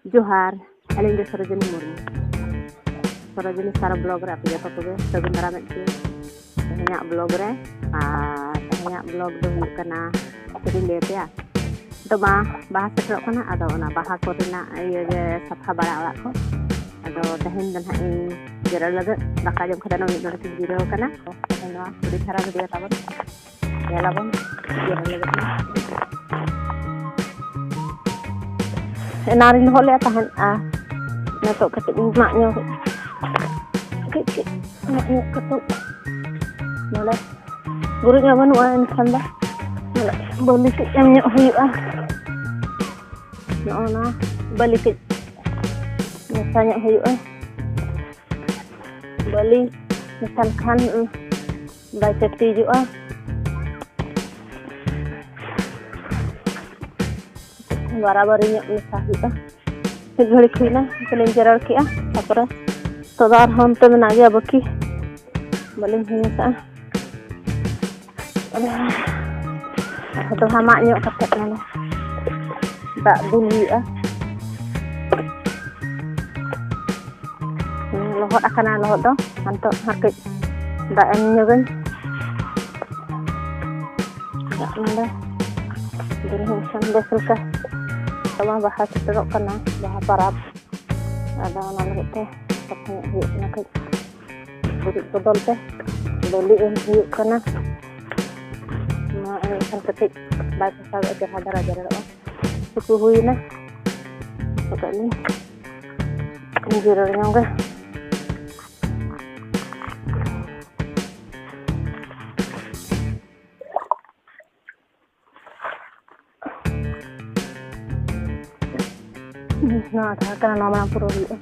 जोहार अलिंग दे सरजनी मुर्मू सरजनी सारा ब्लॉग रे आपे जतो को सगुन दारा में तहnya ब्लॉग रे तहnya ब्लॉग दो हुयuk kana tadi lihat ya to bahas seterok kana ado ona baha ko rena ieu ge sapha bara awak ko ado tahin dan hai jera laga daka jam kada no mid video kana no budi cara video tabon ya labon jera laga narin hole tahan nato katik maknya kecil maknya ketuk malah gurunya banu'a insan dah malah balik yang nyok huyuk na balik misalnya huyuk balik misalkan baca tujuh barabarnya misahita घड़ी खुना चलें जरड़ के तापर तोदार हम तो में आगे बकी बलिंग हिंसा तो हमा ᱧᱚᱜ कते ना दा दुल हुआ lohot akana lohot do anto hakik da em nyogen da nda dari hingsam desulka sama bahas terok kana bahas parab ada nama teh katanya hiu nak budik bodol teh doli hiu kana ma kan ketik baik sahaja aja hadar aja dah suku huina pokoknya ini jirornya enggak nah ada karena nama pura hiu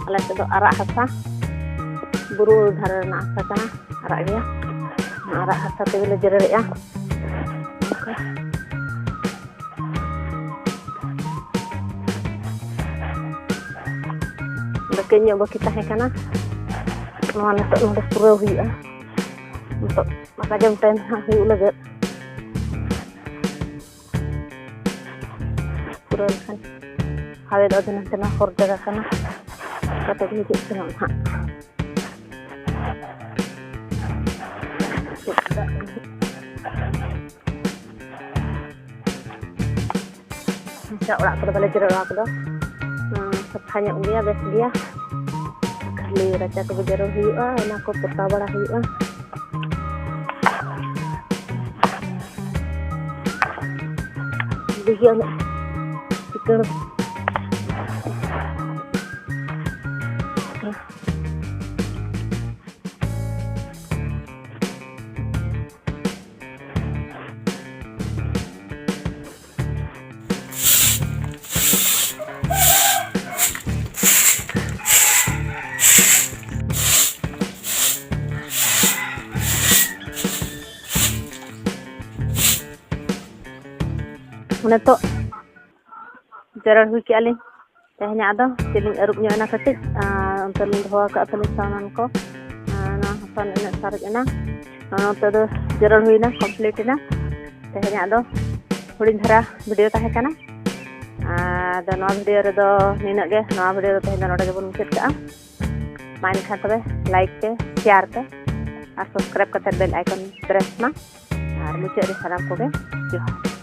alat itu arak hasa buru dhara na asa kana arak dia arak hasa te le jere ya bakenya baki tahe kana mana tak ada pura hiu untuk maka jam ten hiu lagi pura kan hawet aduna tena horda kana kata hidup senang hak Insya Allah aku balik jeruk aku dah sepanjang dia bes dia kali raja aku berjeruk hiu enak aku pertama hiu dia nak pikir Mana tu jarak hui kialing tehnya ada ciling erupnya anak ketik untuk lindhua ke tulisanan ko nah hasan enak sarik enak nah tu tu jarak hui na complete na tehnya ada hudin dhara video tahe kana ada no video redo nina ge no video tehnya noda ge bun mukit ka main kha tabe like ke share ke subscribe ka bell icon press ma ar muche ri salam ko ge johar